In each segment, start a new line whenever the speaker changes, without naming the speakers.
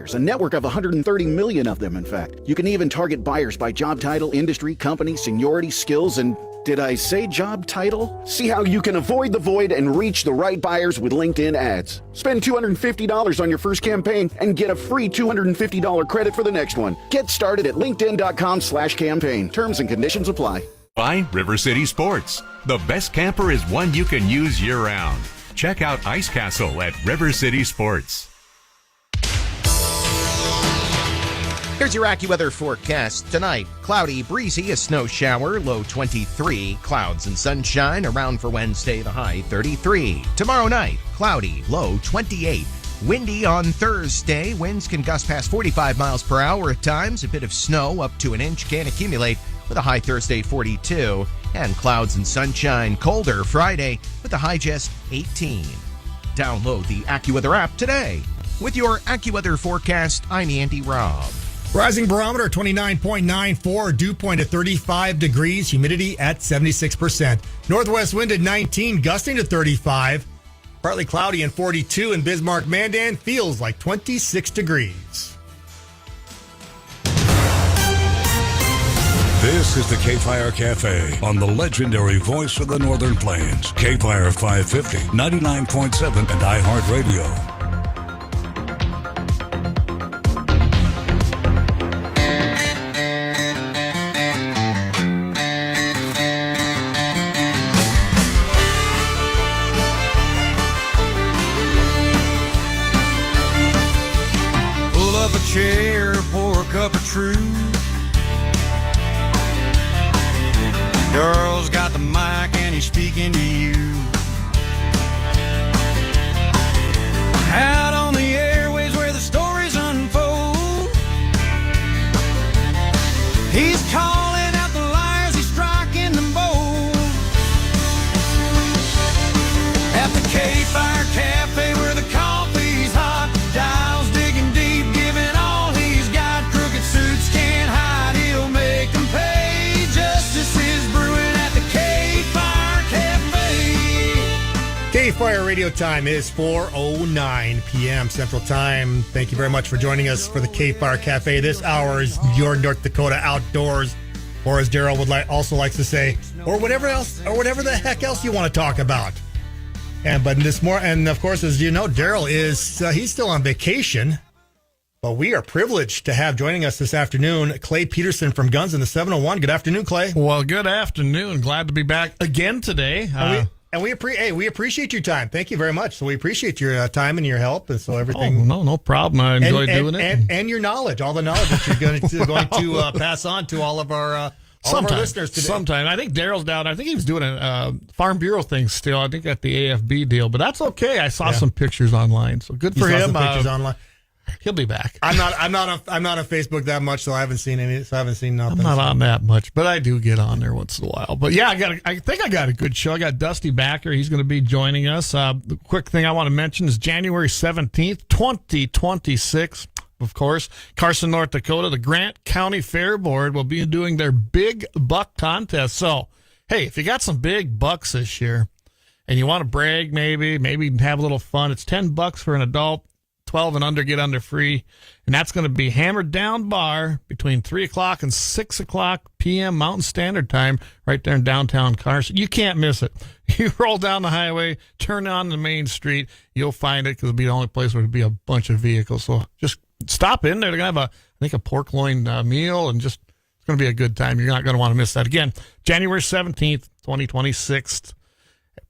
contractors, a network of 130 million of them, in fact. You can even target buyers by job title, industry, company, seniority, skills, and did I say job title? See how you can avoid the void and reach the right buyers with LinkedIn ads. Spend $250 on your first campaign and get a free $250 credit for the next one. Get started at linkedin.com/campaign. Terms and conditions apply.
By River City Sports. The best camper is one you can use year-round. Check out Ice Castle at River City Sports.
Here's your AccuWeather forecast. Tonight, cloudy, breezy, a snow shower, low 23. Clouds and sunshine around for Wednesday, the high 33. Tomorrow night, cloudy, low 28. Windy on Thursday. Winds can gust past 45 miles per hour at times. A bit of snow up to an inch can accumulate with a high Thursday 42. And clouds and sunshine colder Friday with a high just 18. Download the AccuWeather app today. With your AccuWeather forecast, I'm Andy Robb.
Rising barometer 29.94, dew point at 35 degrees, humidity at 76%. Northwest wind at 19, gusting to 35. Partly cloudy and 42 in Bismarck, Mandan, feels like 26 degrees.
This is the KFYR Cafe on the legendary voice of the Northern Plains. KFYR 550, 99.7 and iHeartRadio.
Chair, pour a cup of truth. Daryl's got the mic and he's speaking to you. Out on the airways where the stories unfold. He's calling out the liars, he's striking them bold. At the KFYR Cafe where the coffee's hot, Dial's digging deep, giving all he's got. Crooked suits can't hide, he'll make them pay. Justice is brewing at the KFYR Cafe.
KFYR radio time is 4:09 p.m. Central Time. Thank you very much for joining us for the KFYR Cafe. This hour is your North Dakota outdoors, or as Daryl would also likes to say, or whatever else, or whatever the heck else you want to talk about. And of course, as you know, Daryl is he's still on vacation, but we are privileged to have joining us this afternoon Clayton Pederson from Guns in the 701. Good afternoon, Clay.
Well, good afternoon. Glad to be back again today.
We appreciate your time. Thank you very much. So we appreciate your time and your help, and so everything.
Oh, no problem. I enjoy doing it,
and your knowledge, all the knowledge that you're going to pass on to all of our. All of our listeners today.
Sometime. I think Daryl's down. I think he was doing a Farm Bureau thing still. I think at the AFB deal, but that's okay. I saw some pictures online, so good for him.
Some pictures online.
He'll be back.
I'm not on Facebook that much, so I haven't seen any. So I haven't seen nothing.
I'm not on that much, but I do get on there once in a while. But yeah, I think I got a good show. I got Dusty Backer. He's going to be joining us. The quick thing I want to mention is January 17th, 2026. Of course, Carson, North Dakota, the Grant County Fair Board will be doing their big buck contest. So, hey, if you got some big bucks this year and you want to brag, maybe have a little fun, it's $10 for an adult, 12 and under get under free. And that's going to be Hammered Down Bar between 3 o'clock and 6 o'clock p.m. Mountain Standard Time right there in downtown Carson. You can't miss it. You roll down the highway, turn on the main street, you'll find it because it'll be the only place where there'll be a bunch of vehicles. So just stop in there. They're going to have a pork loin meal, and just it's going to be a good time. You're not going to want to miss that. Again, January 17th, 2026,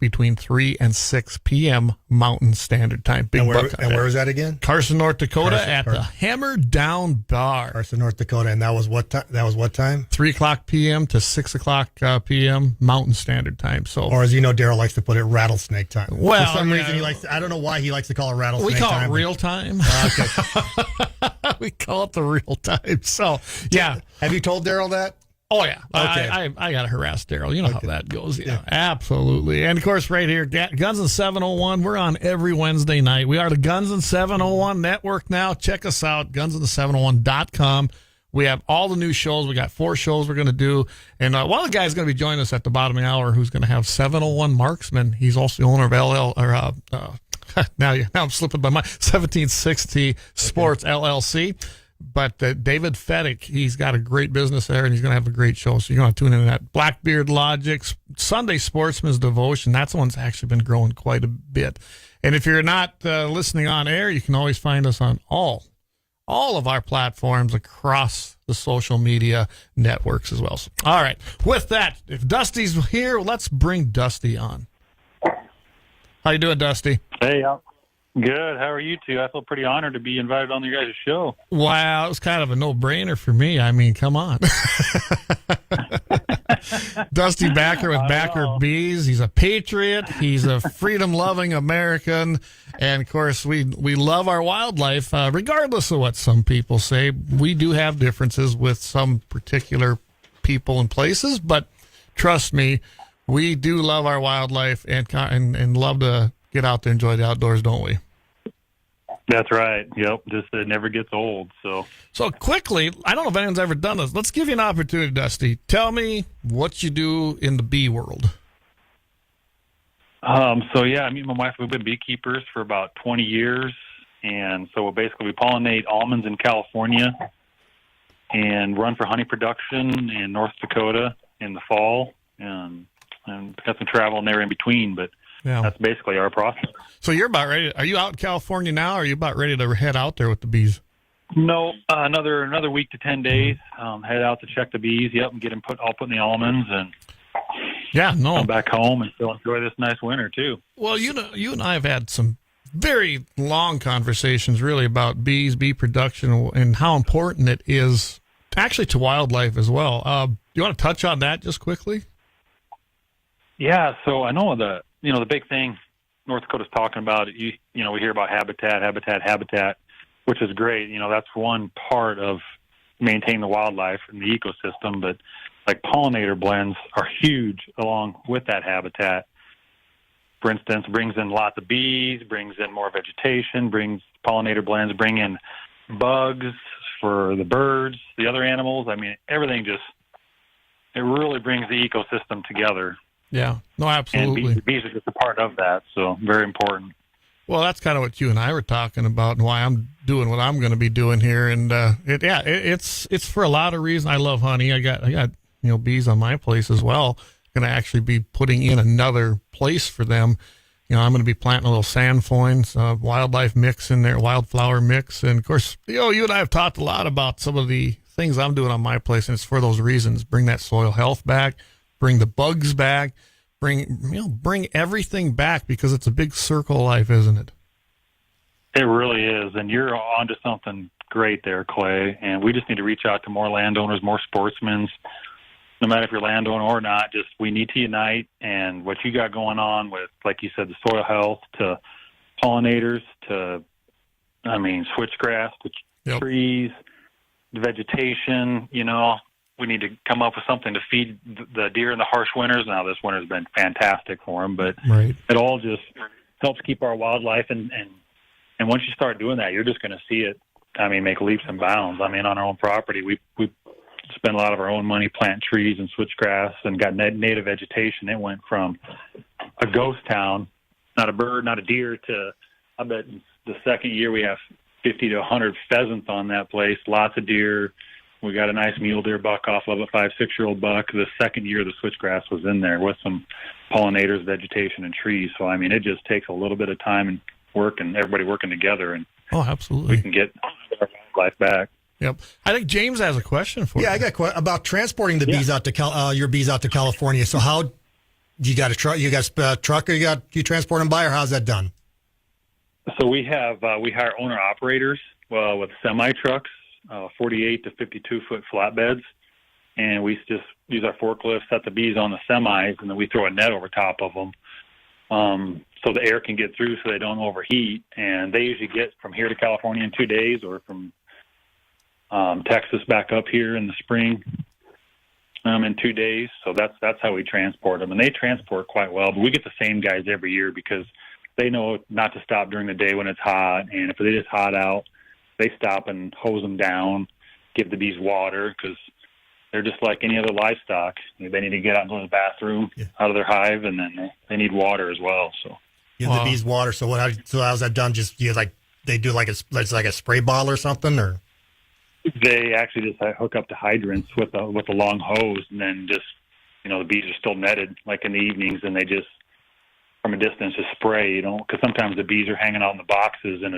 between 3 and 6 p.m. Mountain Standard Time.
And where is that again?
Carson, North Dakota, at the Hammer Down Bar.
Carson, North Dakota, and that was what time?
3 o'clock p.m. to 6 o'clock p.m. Mountain Standard Time. So,
or as you know, Daryl likes to put it rattlesnake time.
Well,
for some reason he likes. I don't know why he likes to call it rattlesnake time.
We call it real time. Okay. We call it the real time. So, yeah.
Have you told Daryl that?
Oh, yeah.
Okay.
I got to harass Daryl. You know how that goes. Yeah, absolutely. And, of course, right here, Guns in 701, we're on every Wednesday night. We are the Guns in 701 Network now. Check us out, gunsin701.com. We have all the new shows. We got 4 shows we're going to do. And one of the guys going to be joining us at the bottom of the hour who's going to have 701 Marksman. He's also the owner of now I'm slipping by my 1760 Sports LLC. But David Fettick, he's got a great business there, and he's going to have a great show. So you're going to tune in to that. Blackbeard Logic, Sunday Sportsman's Devotion. That's one's actually been growing quite a bit. And if you're not listening on air, you can always find us on all of our platforms across the social media networks as well. So, all right. With that, if Dusty's here, let's bring Dusty on. How you doing, Dusty?
Hey, good. How are you two? I feel pretty honored to be invited on your guys' show.
Wow, it was kind of a no-brainer for me. I mean, come on. Dusty Backer with Backer Bees. He's a patriot. He's a freedom-loving American. And, of course, we love our wildlife. Regardless of what some people say, we do have differences with some particular people and places. But trust me, we do love our wildlife and love to get out there and enjoy the outdoors, don't we?
That's right. Yep. Just it never gets old. So
quickly, I don't know if anyone's ever done this. Let's give you an opportunity, Dusty. Tell me what you do in the bee world.
Me and my wife, we've been beekeepers for about 20 years. And so basically we pollinate almonds in California and run for honey production in North Dakota in the fall. And got some travel in there in between, but
yeah,
that's basically our process.
So you're about ready. Are you out in California now, or are you about ready to head out there with the bees?
No, another week to 10 days. Head out to check the bees. Yep, and get them all put in the almonds, and come back home and still enjoy this nice winter too.
Well, you and I have had some very long conversations, really, about bees, bee production, and how important it is actually to wildlife as well. You want to touch on that just quickly?
Yeah. So I know the big thing North Dakota's talking about, we hear about habitat, which is great. That's one part of maintaining the wildlife and the ecosystem, but like pollinator blends are huge along with that habitat. For instance, brings in lots of bees, brings in more vegetation, pollinator blends bring in bugs for the birds, the other animals. I mean, everything it really brings the ecosystem together.
Yeah, no, absolutely.
And bees are just a part of that, so very important.
Well, that's kind of what you and I were talking about, and why I'm doing what I'm going to be doing here. And it's for a lot of reasons. I love honey. I got bees on my place as well. Going to actually be putting in another place for them. I'm going to be planting a little sandfoins, wildlife mix in there, wildflower mix, and of course, you and I have talked a lot about some of the things I'm doing on my place, and it's for those reasons. Bring that soil health back. Bring the bugs back, bring everything back, because it's a big circle of life, isn't it?
It really is, and you're onto something great there, Clay. And we just need to reach out to more landowners, more sportsmen. No matter if you're a landowner or not, we need to unite. And what you got going on with, like you said, the soil health to pollinators to, switchgrass to trees, the vegetation, we need to come up with something to feed the deer in the harsh winters. Now, this winter's been fantastic for them, but It all just helps keep our wildlife. And once you start doing that, you're just going to see it, make leaps and bounds. On our own property, we spend a lot of our own money planting trees and switchgrass and got native vegetation. It went from a ghost town, not a bird, not a deer, to, I bet the second year we have 50 to 100 pheasants on that place, lots of deer. We got a nice mule deer buck off of a 5-6-year-old buck. The second year, the switchgrass was in there with some pollinators, vegetation, and trees. So, it just takes a little bit of time and work and everybody working together. And
absolutely,
we can get our life back.
Yep. I think James has a question for you.
Yeah, I got about transporting the bees out to your bees out to California. So how you got a truck? You got a truck, or you transport them by, or how's that done?
So we hire owner operators with semi trucks. 48 to 52 foot flatbeds, and we just use our forklifts, set the bees on the semis, and then we throw a net over top of them so the air can get through so they don't overheat. And they usually get from here to California in 2 days, or from Texas back up here in the spring in 2 days. So that's how we transport them, and they transport quite well. But we get the same guys every year because they know not to stop during the day when it's hot, and if it is hot out, they stop and hose them down, give the bees water, because they're just like any other livestock. They need to get out and go to the bathroom out of their hive, and then they need water as well. So
Give the bees water. So how's that done? Just they do like a spray bottle or something, or
They actually just hook up to hydrants with a long hose, and then just, the bees are still netted like in the evenings, and they just from a distance just spray, because sometimes the bees are hanging out in the boxes, and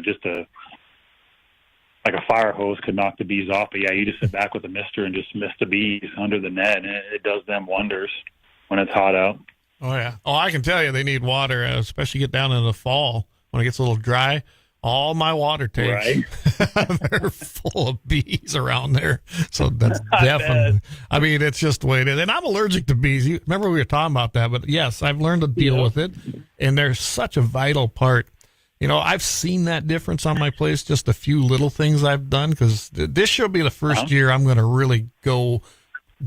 like a fire hose could knock the bees off. But yeah, you just sit back with a mister and just mist the bees under the net, and it does them wonders when it's hot out.
Oh, yeah. Oh, I can tell you they need water, especially get down in the fall when it gets a little dry. All my water tanks, right. They're full of bees around there. So that's definitely, it's just the way it is. And I'm allergic to bees. Remember we were talking about that, but yes, I've learned to deal with it. And they're such a vital part. I've seen that difference on my place, just a few little things I've done, because this should be the first year I'm going to really go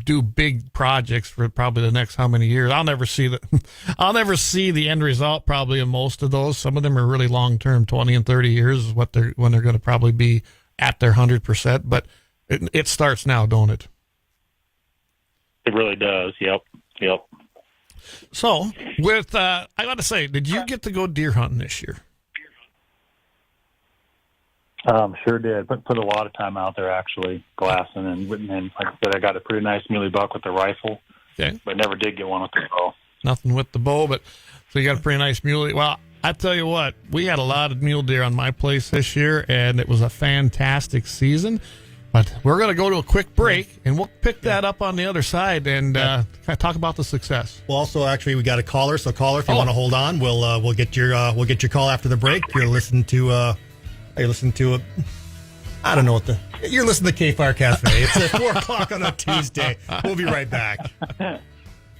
do big projects for probably the next how many years. I'll never see the end result probably in most of those. Some of them are really long term, 20 and 30 years is when they're going to probably be at their 100%. But it starts now, don't it?
It really does. Yep.
So with I got to say, did you get to go deer hunting this year?
Sure did. Put a lot of time out there actually glassing, and like I said, I got a pretty nice muley buck with the rifle. Okay. But never did get one with the bow.
Nothing with the bow, but so you got a pretty nice muley. Well, I tell you what, we had a lot of mule deer on my place this year, and it was a fantastic season. But we're going to go to a quick break, and we'll pick that up on the other side and talk about the success.
Well, also, actually, we got a caller. So, caller, if you want to hold on, we'll get your call after the break. You're listening to I don't know what you're listening to KFYR Cafe. It's at 4 o'clock on a Tuesday. We'll be right back.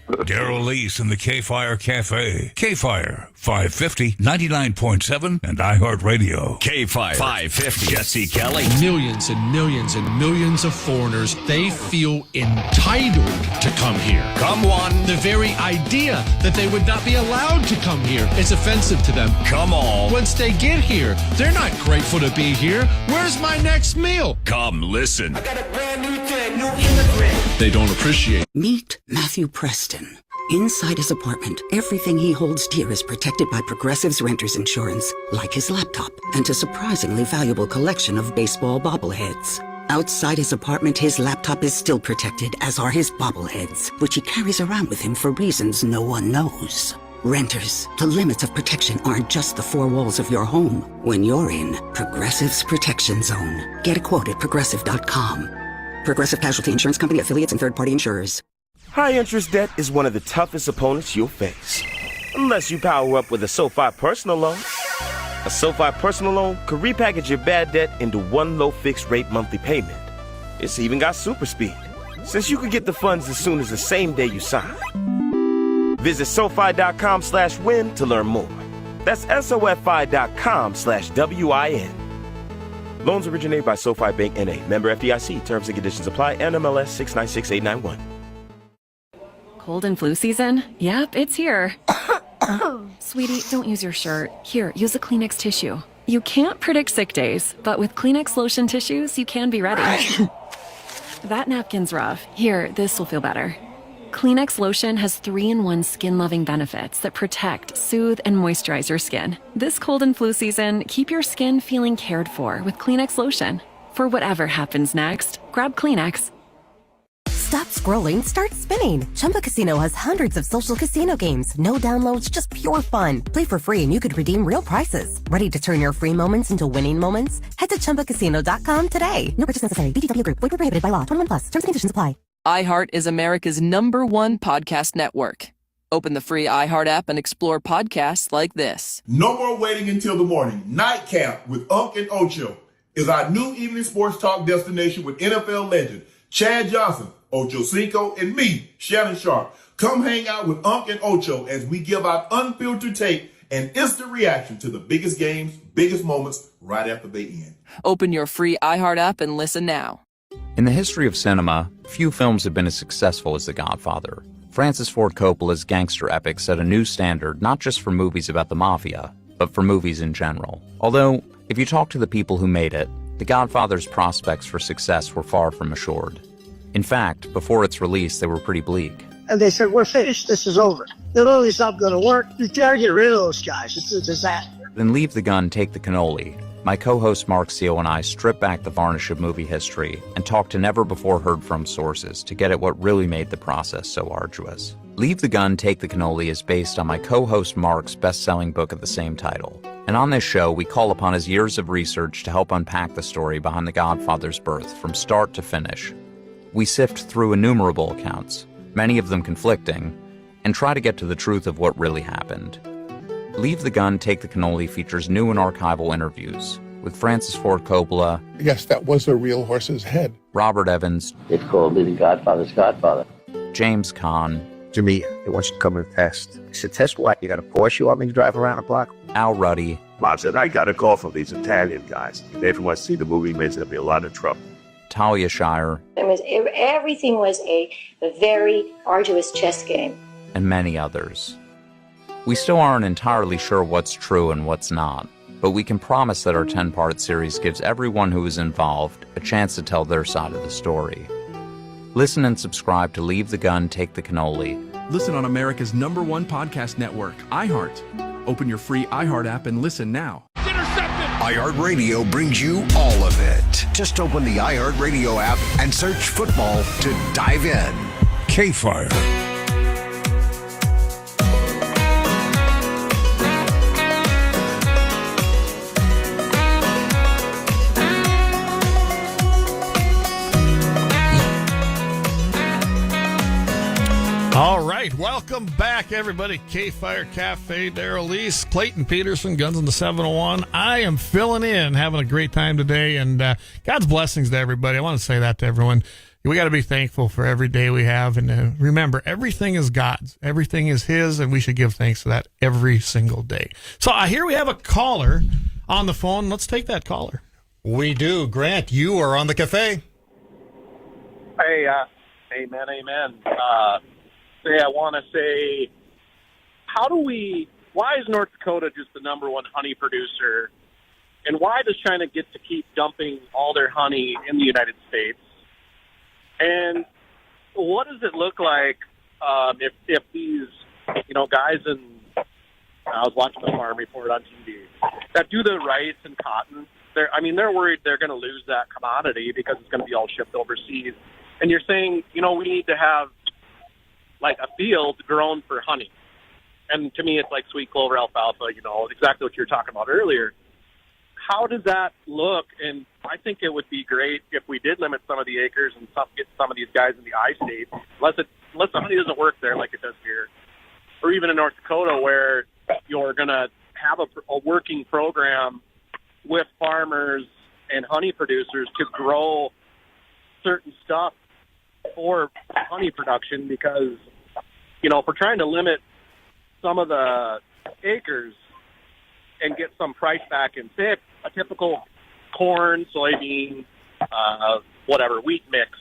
Daryl Lease in the KFYR Cafe. KFYR 550, 99.7, and iHeartRadio.
KFYR 550. Jesse Kelly.
Millions and millions and millions of foreigners, they feel entitled to come here.
Come one.
The very idea that they would not be allowed to come here is offensive to them.
Come all.
Once they get here, they're not grateful to be here. Where's my next meal?
Come listen.
I got a brand new thing, new immigrant.
They don't appreciate.
Meet Matthew Preston. Inside his apartment, everything he holds dear is protected by Progressive's renter's insurance, like his laptop and a surprisingly valuable collection of baseball bobbleheads. Outside his apartment, his laptop is still protected, as are his bobbleheads, which he carries around with him for reasons no one knows. Renters, the limits of protection aren't just the four walls of your home. When you're in Progressive's Protection Zone, get a quote at Progressive.com. Progressive Casualty Insurance Company, affiliates, and third-party insurers.
High-interest debt is one of the toughest opponents you'll face. Unless you power up with a SoFi personal loan. A SoFi personal loan could repackage your bad debt into one low fixed-rate monthly payment. It's even got super speed, since you could get the funds as soon as the same day you sign. Visit SoFi.com/win to learn more. That's SoFi.com/WIN. Loans originated by SoFi Bank N.A. Member FDIC. Terms and conditions apply. NMLS 696891.
Cold and flu season? Yep, it's here. Sweetie, don't use your shirt. Here, use a Kleenex tissue. You can't predict sick days, but with Kleenex lotion tissues, you can be ready. That napkin's rough. Here, this will feel better. Kleenex lotion has 3-in-1 skin-loving benefits that protect, soothe, and moisturize your skin. This cold and flu season, keep your skin feeling cared for with Kleenex lotion. For whatever happens next, grab Kleenex.
Stop scrolling, start spinning. Chumba Casino has hundreds of social casino games. No downloads, just pure fun. Play for free and you could redeem real prizes. Ready to turn your free moments into winning moments? Head to ChumbaCasino.com today. No purchase necessary. VGW Group. Void where prohibited by law. 21+. Terms and conditions apply.
iHeart is America's #1 podcast network. Open the free iHeart app and explore podcasts like this.
No more waiting until the morning. Nightcap with Unc and Ocho is our new evening sports talk destination with NFL legend Chad Johnson, Ocho Cinco, and me, Shannon Sharp. Come hang out with Unc and Ocho as we give out unfiltered tape and instant reaction to the biggest games, biggest moments right after they end.
Open your free iHeart app and listen now.
In the history of cinema, few films have been as successful as The Godfather. Francis Ford Coppola's gangster epic set a new standard not just for movies about the mafia, but for movies in general. Although, if you talk to the people who made it, The Godfather's prospects for success were far from assured. In fact, before its release, they were pretty bleak.
And they said, we're finished. This is over. literally it's not going to work. You got to get rid of those guys. It's a disaster.
Then Leave the Gun, Take the Cannoli. My co-host Mark Seal and I strip back the varnish of movie history and talk to never-before-heard-from sources to get at what really made the process so arduous. Leave the Gun, Take the Cannoli is based on my co-host Mark's best-selling book of the same title. And on this show, we call upon his years of research to help unpack the story behind The Godfather's birth from start to finish. We sift through innumerable accounts, many of them conflicting, and try to get to the truth of what really happened. Leave the Gun, Take the Cannoli features new and archival interviews with Francis Ford Coppola.
Yes, that was a real horse's head.
Robert Evans.
It's called The Godfather's Godfather.
James Caan.
Jimmy, they want you to come and test. I said, test what? You got a Porsche you want me to drive around the block?
Al Ruddy.
Bob said, I got a call from these Italian guys. They want to see the movie, means there'll be a lot of trouble.
Talia Shire.
Everything was a very arduous chess game.
And many others. We still aren't entirely sure what's true and what's not, but we can promise that our 10-part series gives everyone who is involved a chance to tell their side of the story. Listen and subscribe to Leave the Gun, Take the Cannoli.
Listen on America's #1 podcast network, iHeart. Open your free iHeart app and listen now.
iHeartRadio brings you all of it. Just open the iHeartRadio app and search football to dive in.
KFYR.
All right, welcome back, everybody. KFYR Cafe, Daryl East, Clayton Pederson, Guns in the 701. I am filling in, having a great time today, and God's blessings to everybody. I want to say that to everyone. We got to be thankful for every day we have, and remember, everything is God's. Everything is His, and we should give thanks to that every single day. So I hear we have a caller on the phone. Let's take that caller.
We do. Grant, you are on the cafe.
Hey, amen. I want to say, why is North Dakota just the #1 honey producer? And why does China get to keep dumping all their honey in the United States? And what does it look like if these, guys I was watching the farm report on TV, that do the rice and cotton, they're worried they're going to lose that commodity because it's going to be all shipped overseas. And you're saying, we need to have like a field grown for honey. And to me, it's like sweet clover, alfalfa, exactly what you were talking about earlier. How does that look? And I think it would be great if we did limit some of the acres and get some of these guys in the I-State, unless the honey doesn't work there like it does here. Or even in North Dakota, where you're going to have a working program with farmers and honey producers to grow certain stuff for honey production, because, if we're trying to limit some of the acres and get some price back in, say, a typical corn, soybean, wheat mix.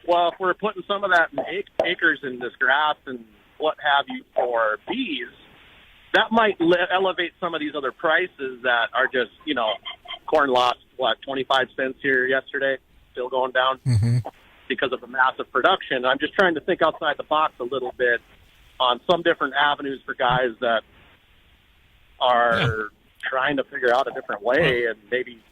Well, if we're putting some of that in acres in this grass and what have you for bees, that might elevate some of these other prices that are just, corn lost, 25 cents here yesterday, still going down because of the massive production. I'm just trying to think outside the box a little bit on some different avenues for guys that are trying to figure out a different way, and maybe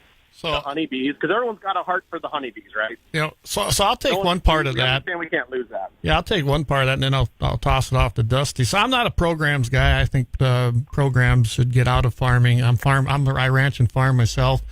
the honeybees, because everyone's got a heart for the honeybees, right?
So I'll take one part of that.
We can't lose that.
Yeah, I'll take one part of that, and then I'll toss it off to Dusty. So I'm not a programs guy. I think programs should get out of farming. I ranch and farm myself,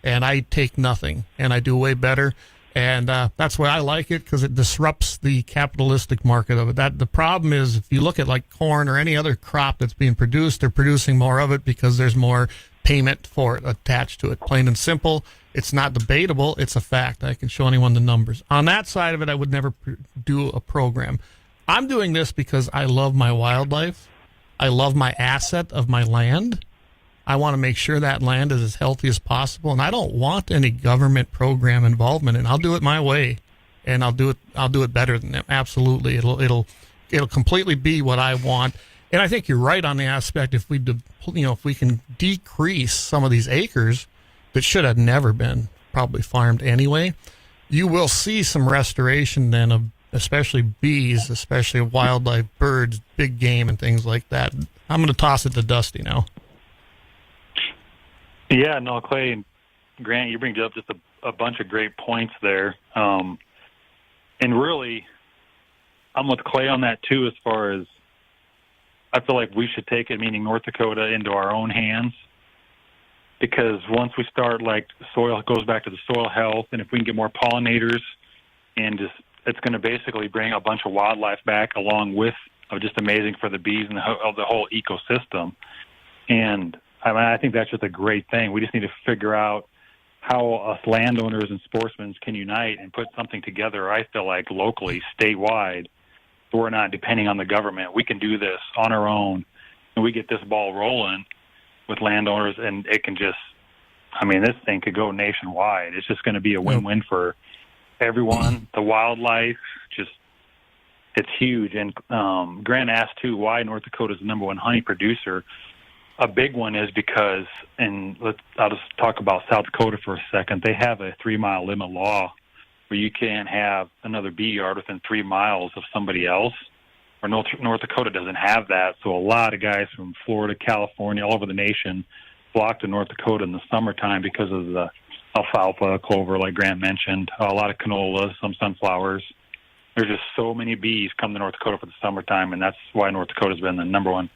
and I take nothing, and I do way better. And that's why I like it, because it disrupts the capitalistic market of it. The problem is, if you look at like corn or any other crop that's being produced, they're producing more of it because there's more payment for it attached to it. Plain and simple. It's not debatable. It's a fact. I can show anyone the numbers. On that side of it, I would never do a program. I'm doing this because I love my wildlife. I love my asset of my land. I want to make sure that land is as healthy as possible, and I don't want any government program involvement. And I'll do it my way, and I'll do it better than them. Absolutely, it'll completely be what I want. And I think you're right on the aspect. If we can decrease some of these acres that should have never been probably farmed anyway, you will see some restoration then of especially bees, especially wildlife, birds, big game, and things like that. I'm going to toss it to Dusty now.
Yeah, no, Clay and Grant, you bring up just a bunch of great points there. And really, I'm with Clay on that too, as far as I feel like we should take it, meaning North Dakota, into our own hands. Because once we start, like, soil, it goes back to the soil health, and if we can get more pollinators, and just, it's going to basically bring a bunch of wildlife back along with, just amazing for the bees and the whole ecosystem. And I mean, I think that's just a great thing. We just need to figure out how us landowners and sportsmen can unite and put something together, I feel like, locally, statewide, so we're not depending on the government. We can do this on our own, and we get this ball rolling with landowners, and it can just, I mean, this thing could go nationwide. It's just going to be a win-win for everyone, the wildlife, just, it's huge. And Grant asked, too, why North Dakota is the number one honey producer. A big one is because, and I'll just talk about South Dakota for a second. They have a 3-mile limit law where you can't have another bee yard within 3 miles of somebody else. Or North Dakota doesn't have that. So a lot of guys from Florida, California, all over the nation flock to North Dakota in the summertime because of the alfalfa, clover, like Grant mentioned, a lot of canola, some sunflowers. There's just so many bees come to North Dakota for the summertime, and that's why North Dakota's been the number one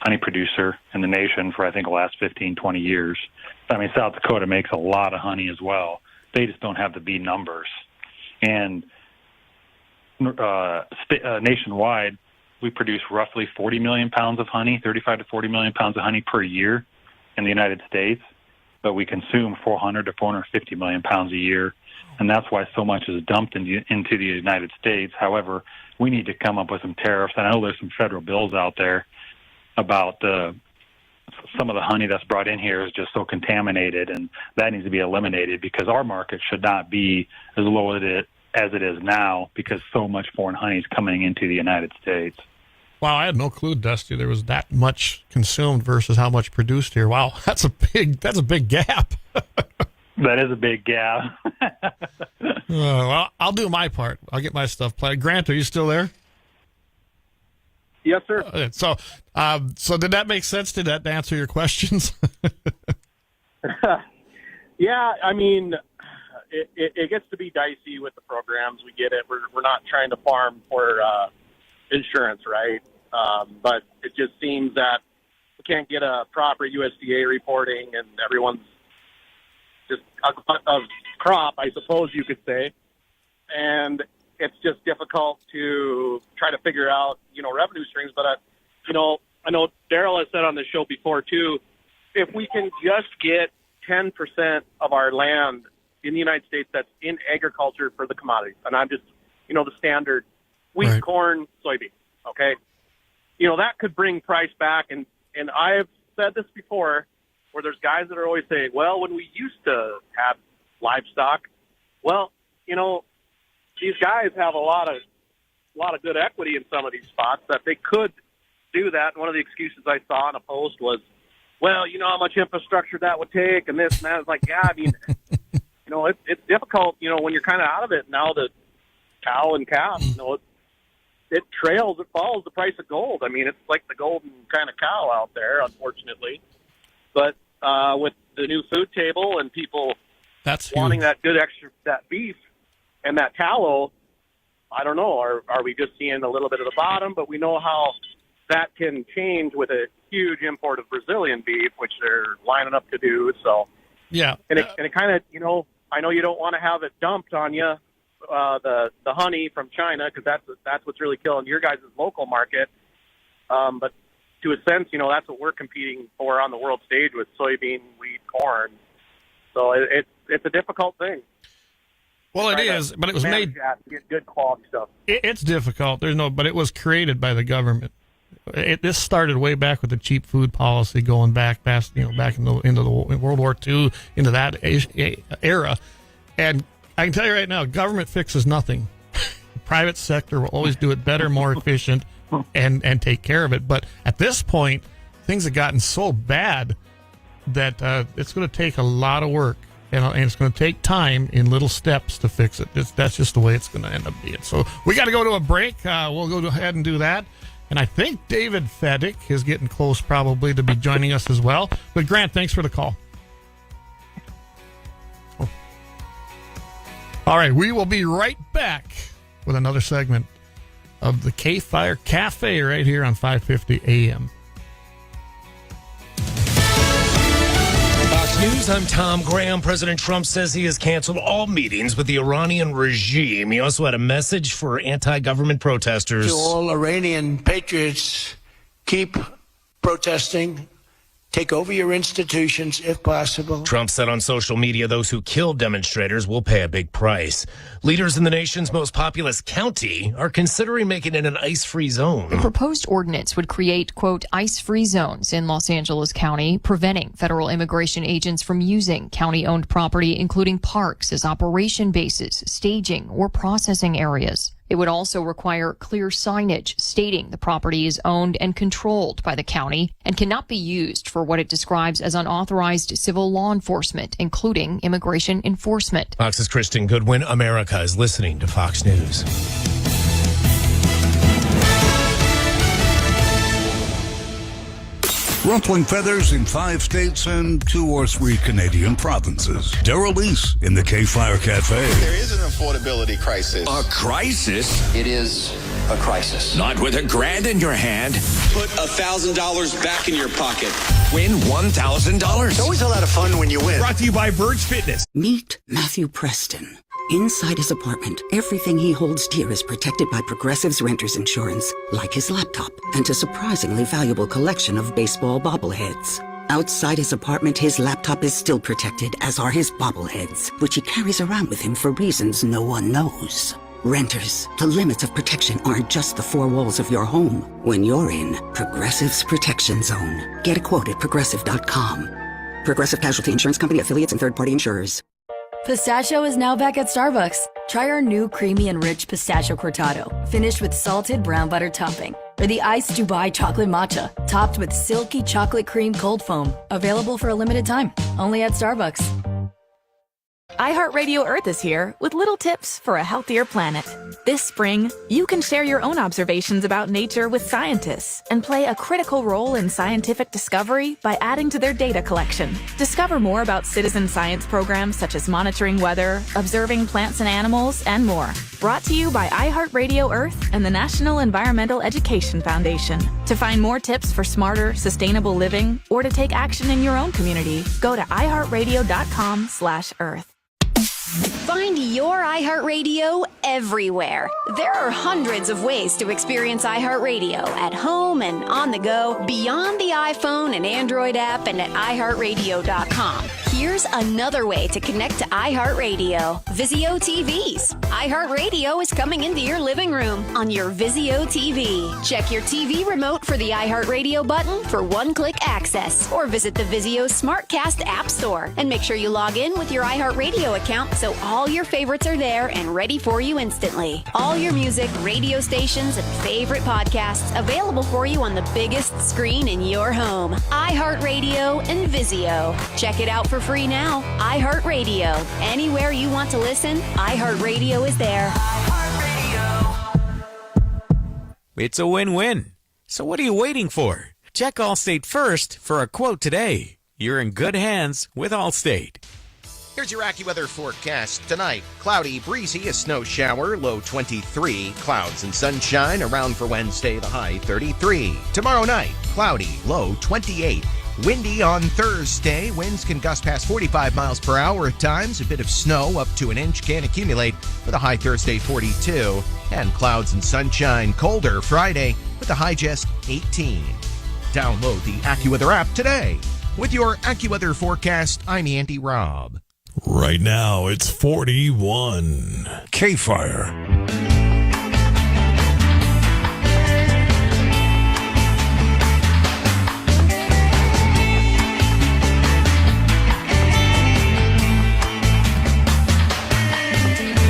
honey producer in the nation for, I think, the last 15, 20 years. I mean, South Dakota makes a lot of honey as well. They just don't have the bee numbers. And nationwide, we produce roughly 40 million pounds of honey, 35 to 40 million pounds of honey per year in the United States, but we consume 400 to 450 million pounds a year, and that's why so much is dumped into the United States. However, we need to come up with some tariffs, and I know there's some federal bills out there about some of the honey that's brought in here is just so contaminated, and that needs to be eliminated because our market should not be as low as it is now because so much foreign honey is coming into the United States.
Wow, I had no clue, Dusty, there was that much consumed versus how much produced here. Wow, that's a big gap.
That is a big gap.
Well, I'll do my part. I'll get my stuff played. Grant, are you still there?
Yes, sir.
So did that make sense? Did that answer your questions?
Yeah, I mean, it gets to be dicey with the programs. We get it. We're not trying to farm for insurance, right? But it just seems that we can't get a proper USDA reporting, and everyone's just a crop, I suppose you could say. And it's just difficult to try to figure out, revenue streams. But, I know Daryl has said on the show before, too, if we can just get 10% of our land in the United States that's in agriculture for the commodities, and I'm just, the standard wheat, right, corn, soybean, okay? That could bring price back. And I've said this before where there's guys that are always saying, well, when we used to have livestock, well, these guys have a lot of good equity in some of these spots that they could do that. And one of the excuses I saw in a post was, well, how much infrastructure that would take and this and that. It's like, yeah, I mean, it's difficult, when you're kind of out of it. Now the cow and calf, it follows the price of gold. I mean, it's like the golden kind of cow out there, unfortunately. But with the new food table and people wanting that good that beef and that tallow, I don't know. Are we just seeing a little bit of the bottom? But we know how that can change with a huge import of Brazilian beef, which they're lining up to do. So
yeah,
and it kind of, I know you don't want to have it dumped on you, the honey from China, because that's what's really killing your guys' local market. But to a sense, that's what we're competing for on the world stage with soybean, wheat, corn. So it's a difficult thing.
Well, it is, but it was made
to get good quality stuff.
It's difficult. But it was created by the government. This started way back with the cheap food policy, going back past, back into the World War II, into that era. And I can tell you right now, government fixes nothing. Private sector will always do it better, more efficient, and take care of it. But at this point, things have gotten so bad that it's going to take a lot of work And it's going to take time in little steps to fix it. That's just the way it's going to end up being. So we got to go to a break. We'll go ahead and do that. And I think David Feddick is getting close probably to be joining us as well. But Grant, thanks for the call. Oh. All right, we will be right back with another segment of the KFYR Cafe right here on 550 AM.
Fox News, I'm Tom Graham. President Trump says he has canceled all meetings with the Iranian regime. He also had a message for anti-government protesters.
To all Iranian patriots, keep protesting. Take over your institutions if possible.
Trump said on social media those who killed demonstrators will pay a big price. Leaders in the nation's most populous county are considering making it an ice-free zone.
The proposed ordinance would create, quote, ice-free zones in Los Angeles County, preventing federal immigration agents from using county-owned property, including parks, as operation bases, staging, or processing areas. It would also require clear signage stating the property is owned and controlled by the county and cannot be used for what it describes as unauthorized civil law enforcement, including immigration enforcement.
Fox's Kristen Goodwin. America is listening to Fox News.
Ruffling feathers in 5 states and 2 or 3 Canadian provinces. Daryl Leese in the KFYR Cafe.
There is an affordability crisis.
A crisis?
It is a crisis.
Not with $1,000 in your hand.
Put $1,000 back in your pocket.
Win $1,000.
It's always a lot of fun when you win.
Brought to you by Birds Fitness.
Meet Matthew Preston. Inside his apartment, everything he holds dear is protected by Progressive's renter's insurance, like his laptop and a surprisingly valuable collection of baseball bobbleheads. Outside his apartment, his laptop is still protected, as are his bobbleheads, which he carries around with him for reasons no one knows. Renters, the limits of protection aren't just the 4 walls of your home. When you're in Progressive's Protection Zone, get a quote at Progressive.com. Progressive Casualty Insurance Company, affiliates, and third-party insurers.
Pistachio is now back at Starbucks. Try our new creamy and rich pistachio cortado, finished with salted brown butter topping. Or the iced Dubai chocolate matcha, topped with silky chocolate cream cold foam. Available for a limited time, only at Starbucks.
iHeartRadio Earth is here with little tips for a healthier planet. This spring, you can share your own observations about nature with scientists and play a critical role in scientific discovery by adding to their data collection. Discover more about citizen science programs such as monitoring weather, observing plants and animals, and more. Brought to you by iHeartRadio Earth and the National Environmental Education Foundation. To find more tips for smarter, sustainable living or to take action in your own community, go to iHeartRadio.com/Earth.
Find your iHeartRadio everywhere. There are hundreds of ways to experience iHeartRadio at home and on the go, beyond the iPhone and Android app and at iHeartRadio.com. Here's another way to connect to iHeartRadio. Vizio TVs. iHeartRadio is coming into your living room on your Vizio TV. Check your TV remote for the iHeartRadio button for one-click access, or visit the Vizio SmartCast app store and make sure you log in with your iHeartRadio account so all your favorites are there and ready for you instantly. All your music, radio stations, and favorite podcasts available for you on the biggest screen in your home. iHeartRadio and Vizio. Check it out for free now. iHeartRadio. Anywhere you want to listen, iHeartRadio is there.
It's a win-win. So what are you waiting for? Check Allstate first for a quote today. You're in good hands with Allstate.
Here's your AccuWeather forecast. Tonight, cloudy, breezy, a snow shower, low 23. Clouds and sunshine around for Wednesday, the high 33. Tomorrow night, cloudy, low 28. Windy on Thursday. Winds can gust past 45 miles per hour at times. A bit of snow up to an inch can accumulate with a high Thursday 42. And clouds and sunshine colder Friday with a high just 18. Download the AccuWeather app today. With your AccuWeather forecast, I'm Andy Robb.
Right now, it's 41. KFYR.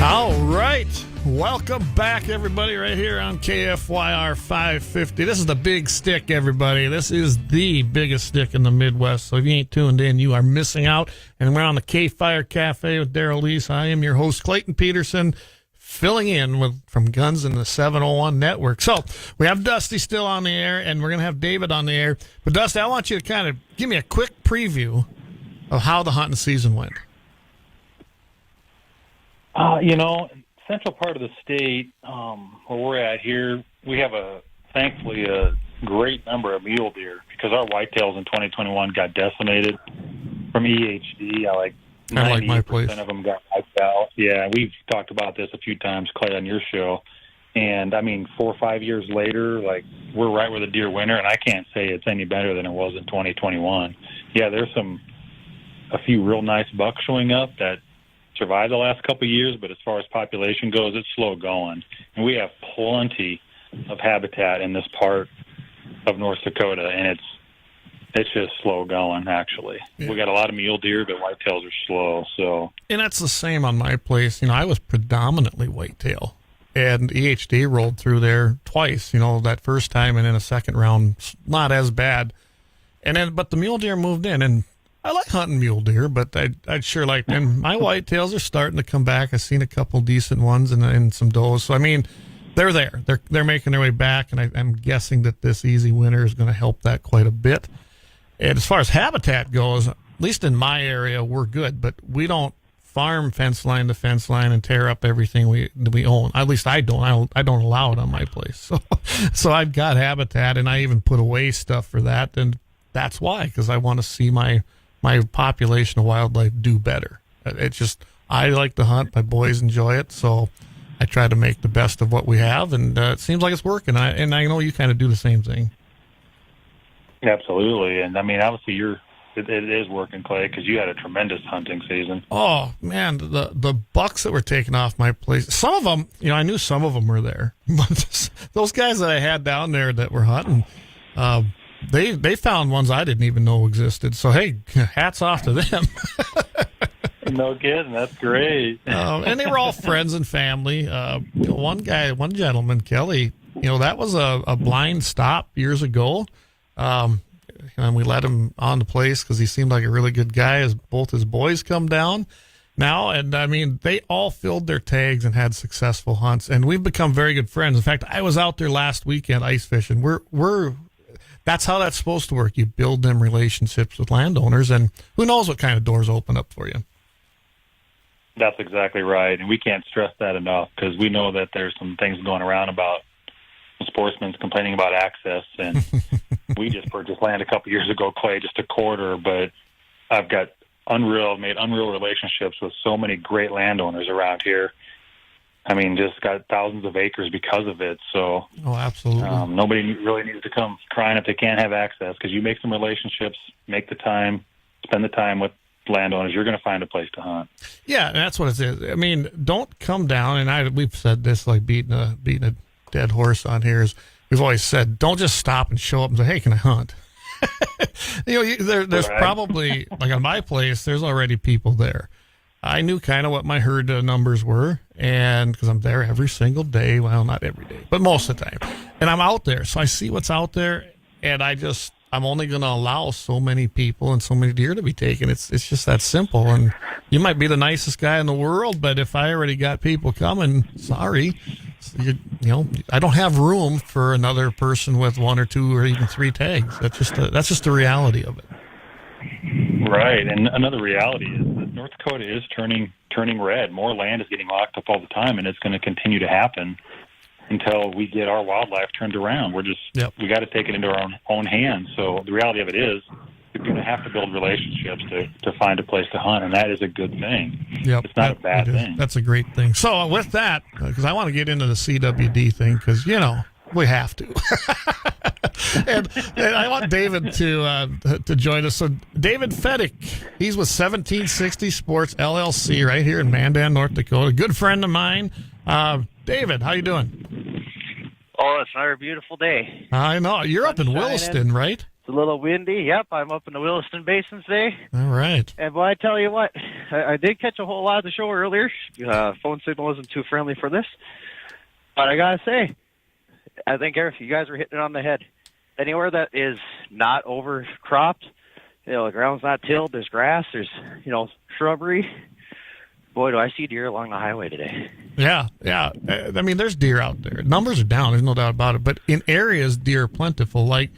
All right. Welcome back, everybody, right here on KFYR 550. This is the Big Stick, everybody. This is the biggest stick in the Midwest. So if you ain't tuned in, you are missing out. And we're on the K-Fire Cafe with Daryl Leese. I am your host, Clayton Pederson, filling in from Guns in the 701 Network. So we have Dusty still on the air, and we're going to have David on the air. But, Dusty, I want you to kind of give me a quick preview of how the hunting season went.
Central part of the state, where we're at here, we have thankfully a great number of mule deer because our whitetails in 2021 got decimated from EHD. Like 98% of them got wiped out. Yeah, we've talked about this a few times, Clay, on your show. And, 4 or 5 years later, we're right where the deer winter, and I can't say it's any better than it was in 2021. Yeah, there's a few real nice bucks showing up that survived the last couple of years, but as far as population goes, it's slow going. And we have plenty of habitat in this part of North Dakota, and it's just slow going, actually. Yeah. We got a lot of mule deer, but whitetails are slow. So, and
that's the same on my place. I was predominantly whitetail, and EHD rolled through there twice, that first time, and then a second round, not as bad. But the mule deer moved in, and I like hunting mule deer, but I'd sure like them. My whitetails are starting to come back. I've seen a couple decent ones and some does. So, they're there. They're making their way back, and I'm guessing that this easy winter is going to help that quite a bit. And as far as habitat goes, at least in my area, we're good, but we don't farm fence line to fence line and tear up everything we own. At least I don't. I don't allow it on my place. So I've got habitat, and I even put away stuff for that, and that's why, because I want to see my population of wildlife do better. It's just, I like to hunt. My boys enjoy it. So I try to make the best of what we have. And it seems like it's working. I know you kind of do the same thing.
Absolutely. And obviously it is working, Clay, because you had a tremendous hunting season.
Oh man, the bucks that were taken off my place, some of them, I knew some of them were there, but those guys that I had down there that were hunting, They found ones I didn't even know existed. So, hey, hats off to them.
No kidding. That's great.
And they were all friends and family. One gentleman, Kelly, that was a blind stop years ago. And we let him on the place because he seemed like a really good guy as both his boys come down now. And, they all filled their tags and had successful hunts. And we've become very good friends. In fact, I was out there last weekend ice fishing. That's how that's supposed to work. You build them relationships with landowners, and who knows what kind of doors open up for you.
That's exactly right, and we can't stress that enough because we know that there's some things going around about sportsmen complaining about access, and we just purchased land a couple years ago, Clay, just a quarter, but I've got made unreal relationships with so many great landowners around here. Just got thousands of acres because of it. So,
absolutely.
Nobody really needs to come crying if they can't have access because you make some relationships, make the time, spend the time with landowners. You're going to find a place to hunt.
Yeah, and that's what it is. Don't come down. And we've said this like beating a dead horse on here. Is we've always said, don't just stop and show up and say, "Hey, can I hunt?" There's probably like on my place. There's already people there. I knew kind of what my herd numbers were, and because I'm there every single day, well, not every day, but most of the time, and I'm out there, so I see what's out there, and I'm only going to allow so many people and so many deer to be taken. It's just that simple, and you might be the nicest guy in the world, but if I already got people coming, sorry, I don't have room for another person with 1 or 2 or even 3 tags. That's just the reality of it.
Right, and another reality is that North Dakota is turning red. More land is getting locked up all the time, and it's going to continue to happen until we get our wildlife turned around. We got to take it into our own hands. So the reality of it is you're going to have to build relationships to find a place to hunt, and that is a good thing.
Yep,
it's not a bad thing.
That's a great thing. So with that, because I want to get into the CWD thing, because, we have to. and I want David to join us. So David Feddick, he's with 1760 Sports LLC right here in Mandan, North Dakota. Good friend of mine. David, how you doing?
Oh, it's another beautiful day.
I know. You're up in
Shining.
Williston, right?
a little windy. Yep, I'm up in the Williston Basin today.
All right.
And boy, I tell you what, I did catch a whole lot of the show earlier. Phone signal wasn't too friendly for this. But I got to say, I think, Eric, you guys were hitting it on the head. Anywhere that is not overcropped, the ground's not tilled, there's grass, there's, shrubbery. Boy, do I see deer along the highway today.
Yeah. I mean, there's deer out there. Numbers are down, there's no doubt about it. But in areas, deer are plentiful. Like,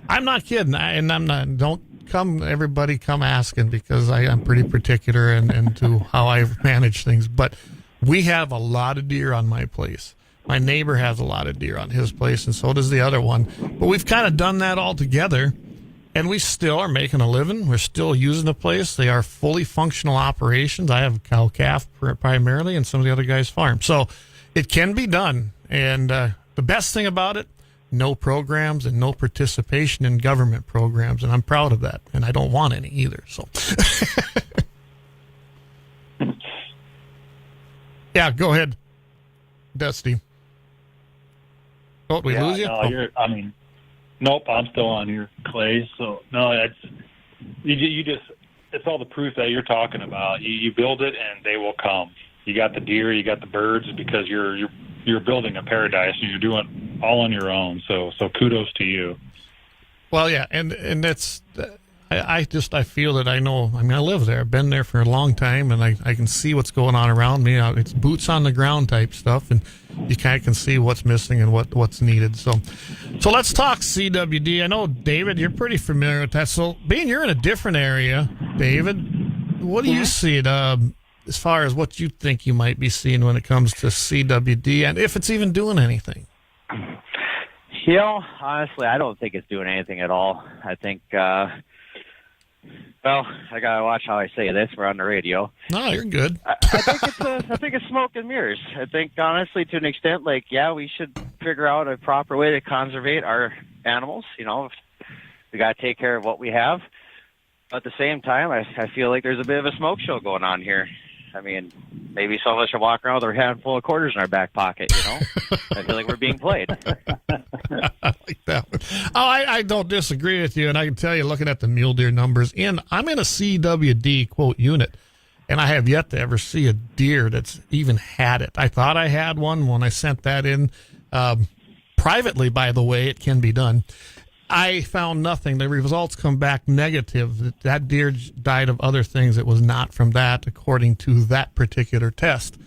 I'm not kidding, everybody come asking, because I'm pretty particular and to how I manage things. But we have a lot of deer on my place. My neighbor has a lot of deer on his place, and so does the other one. But we've kind of done that all together, and we still are making a living. We're still using the place. They are fully functional operations. I have a cow-calf primarily, and some of the other guys farm. So it can be done. And the best thing about it, no programs and no participation in government programs, and I'm proud of that. And I don't want any either. So, yeah, go ahead, Dusty. Oh, we lose you?
No, nope, I'm still on here, Clay. So, no, it's all the proof that you're talking about. You build it and they will come. You got the deer, you got the birds, because you're building a paradise and you're doing all on your own. So kudos to you.
Well, yeah, and that's I feel that I know. I mean, I live there. I've been there for a long time, and I can see what's going on around me. It's boots on the ground type stuff, and you kind of can see what's missing and what's needed. So let's talk CWD. I know, David, you're pretty familiar with that. So, being you're in a different area, David, what do you see as far as what you think you might be seeing when it comes to CWD, and if it's even doing anything?
Honestly, I don't think it's doing anything at all. I think, I gotta watch how I say this. We're on the radio.
No, you're good.
I think it's smoke and mirrors. I think, honestly, to an extent, we should figure out a proper way to conserve our animals. We gotta take care of what we have. At the same time, I feel like there's a bit of a smoke show going on here. I mean, maybe some of us should walk around with a handful of quarters in our back pocket, I feel like we're being played.
I like that one. I don't disagree with you, and I can tell you, looking at the mule deer numbers, I'm in a CWD, quote, unit, and I have yet to ever see a deer that's even had it. I thought I had one when I sent that in. Privately, by the way, it can be done. I found nothing. The results come back negative. That deer died of other things. It was not from that, according to that particular test.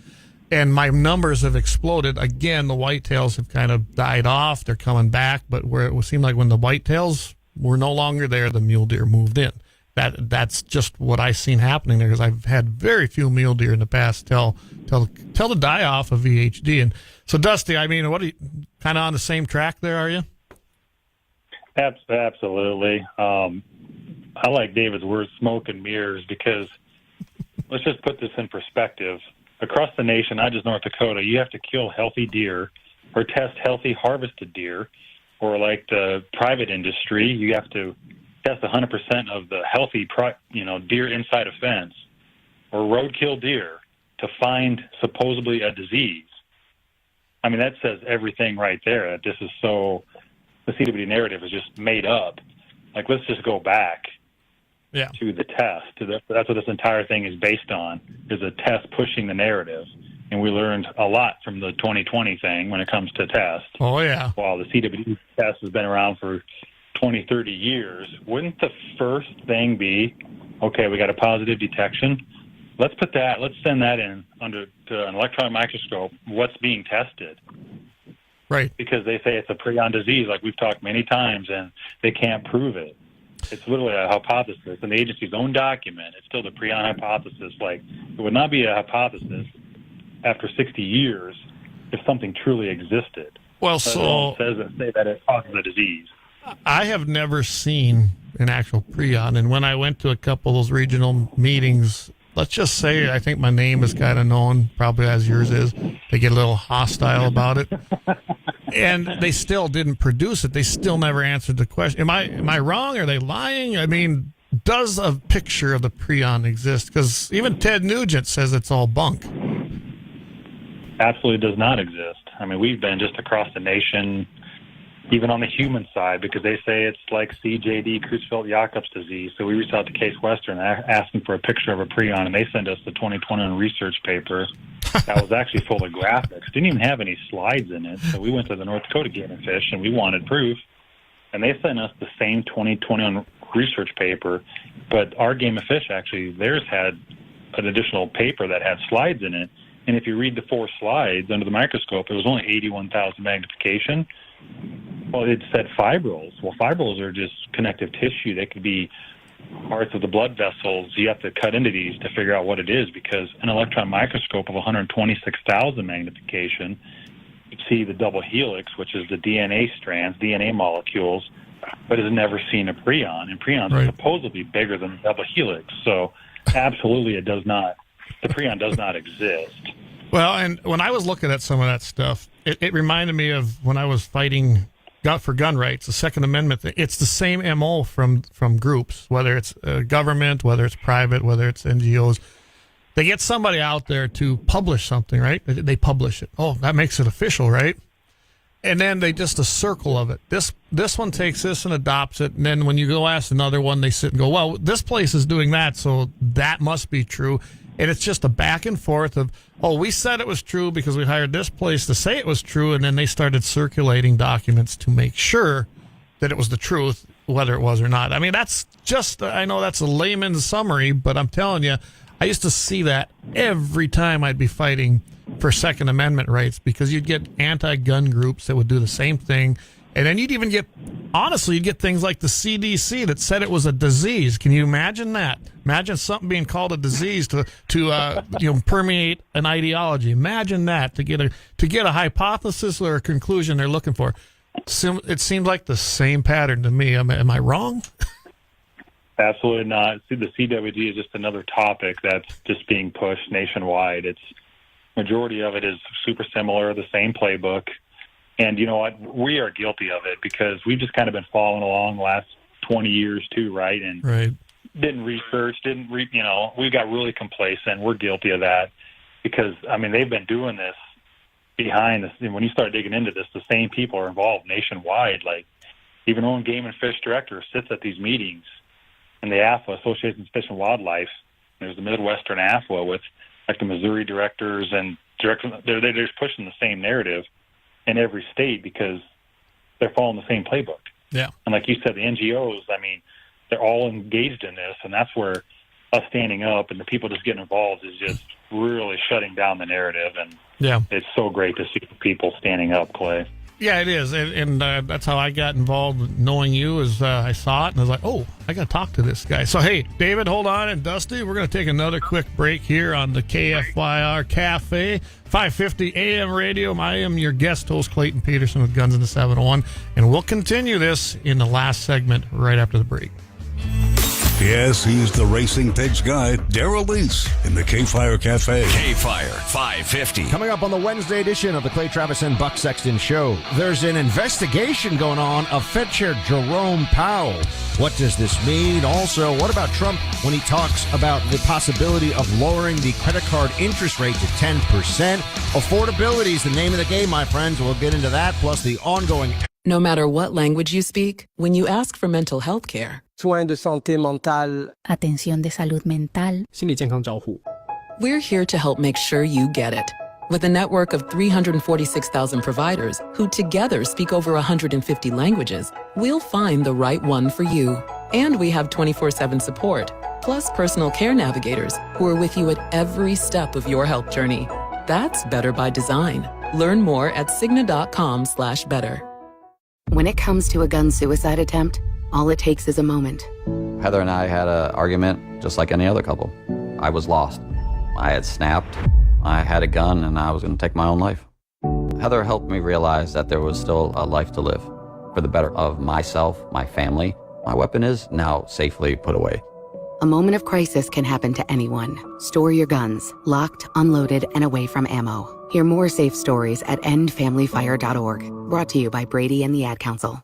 And my numbers have exploded. Again, the whitetails have kind of died off. They're coming back, but where it seemed like when the whitetails were no longer there, the mule deer moved in. That's just what I've seen happening there, because I've had very few mule deer in the past till the die off of VHD. And so, Dusty, I mean, what are you kind of on the same track there? Are you?
Absolutely. I like David's words, smoke and mirrors, because let's just put this in perspective. Across the nation, not just North Dakota, you have to kill healthy deer or test healthy harvested deer, or like the private industry, you have to test 100% of the healthy deer inside a fence or roadkill deer to find supposedly a disease. I mean, that says everything right there. That this is so... The CWD narrative is just made up. Let's just go back to the test. That's what this entire thing is based on, is a test pushing the narrative. And we learned a lot from the 2020 thing when it comes to tests.
Oh, yeah.
While the CWD test has been around for 20, 30 years, wouldn't the first thing be, okay, we got a positive detection. Let's send that in to an electron microscope, what's being tested.
Right.
Because they say it's a prion disease, like we've talked many times, and they can't prove it. It's literally a hypothesis. In the agency's own document, it's still the prion hypothesis. It would not be a hypothesis after 60 years if something truly existed.
Well,
say that it causes a disease.
I have never seen an actual prion, and when I went to a couple of those regional meetings, let's just say I think my name is kind of known, probably as yours is. They get a little hostile about it. And they still didn't produce it. They still never answered the question. Am I wrong? Are they lying? I mean, does a picture of the prion exist? Because even Ted Nugent says it's all bunk.
Absolutely does not exist. I mean, we've been just across the nation even on the human side, because they say it's like CJD, Creutzfeldt-Jakob's disease. So we reached out to Case Western asking for a picture of a prion, and they sent us the 2021 research paper that was actually full of graphics. Didn't even have any slides in it. So we went to the North Dakota Game and Fish, and we wanted proof. And they sent us the same 2021 research paper, but our Game of Fish, actually, theirs had an additional paper that had slides in it. And if you read the 4 slides under the microscope, it was only 81,000 magnification. Well, it said fibrils. Well, fibrils are just connective tissue. They could be parts of the blood vessels. You have to cut into these to figure out what it is, because an electron microscope of 126,000 magnification, you see the double helix, which is the DNA strands, DNA molecules, but has never seen a prion. And prions are supposedly bigger than the double helix. So absolutely it does not. The prion does not exist.
Well, and when I was looking at some of that stuff, it reminded me of when I was fighting for gun rights, the Second Amendment thing. It's the same MO from groups, whether it's government, whether it's private, whether it's NGOs. They get somebody out there to publish something, right? They publish it. Oh, that makes it official, right? And then they just a circle of it. This one takes this and adopts it, and then when you go ask another one, they sit and go, well, this place is doing that, so that must be true. And it's just a back and forth of, oh, we said it was true because we hired this place to say it was true, and then they started circulating documents to make sure that it was the truth, whether it was or not. I mean, that's just, I know that's a layman's summary, but I'm telling you, I used to see that every time I'd be fighting for Second Amendment rights, because you'd get anti-gun groups that would do the same thing. And then you'd even get, honestly, you'd get things like the CDC that said it was a disease. Can you imagine that? Imagine something being called a disease to permeate an ideology. Imagine that, to get a hypothesis or a conclusion they're looking for. It seems like the same pattern to me. Am I wrong?
Absolutely not. See, the CWG is just another topic that's just being pushed nationwide. It's majority of it is super similar, the same playbook. And you know what? We are guilty of it because we've just kind of been following along the last 20 years too, right? And didn't research, we got really complacent. We're guilty of that because, I mean, they've been doing this behind us. And when you start digging into this, the same people are involved nationwide. Like, even our own Game and Fish director sits at these meetings in the AFWA, Association of Fish and Wildlife. There's the Midwestern AFWA with, like, the Missouri directors and directors. They're just pushing the same narrative in every state because they're following the same playbook.
Yeah.
And like you said, the NGOs, I mean, they're all engaged in this, and that's where us standing up and the people just getting involved is just really shutting down the narrative. And it's so great to see people standing up, Clay.
Yeah, it is. And that's how I got involved knowing you as I saw it. And I was like, oh, I got to talk to this guy. So, hey, David, hold on. And Dusty, we're going to take another quick break here on the KFYR Cafe, 550 AM radio. I am your guest host, Clayton Pederson with Guns in the 701. And we'll continue this in the last segment right after the break.
Yes, he's the Racing Pigs guy, Daryl Leese, in the KFYR Cafe.
KFYR 550.
Coming up on the Wednesday edition of the Clay Travis and Buck Sexton Show, there's an investigation going on of Fed Chair Jerome Powell. What does this mean? Also, what about Trump when he talks about the possibility of lowering the credit card interest rate to 10%? Affordability is the name of the game, my friends. We'll get into that, plus the ongoing...
No matter what language you speak, when you ask for mental health care,
soins de santé mentale,
atención de salud mental,
心理健康照护,
we're here to help make sure you get it. With a network of 346,000 providers who together speak over 150 languages, we'll find the right one for you. And we have 24/7 support, plus personal care navigators who are with you at every step of your health journey. That's better by design. Learn more at Cigna.com/better.
When it comes to a gun suicide attempt, all it takes is a moment.
Heather and I had an argument just like any other couple. I was lost. I had snapped. I had a gun and I was going to take my own life. Heather helped me realize that there was still a life to live for the better of myself, my family. My weapon is now safely put away.
A moment of crisis can happen to anyone. Store your guns, locked, unloaded, and away from ammo. Hear more safe stories at endfamilyfire.org. Brought to you by Brady and the Ad Council.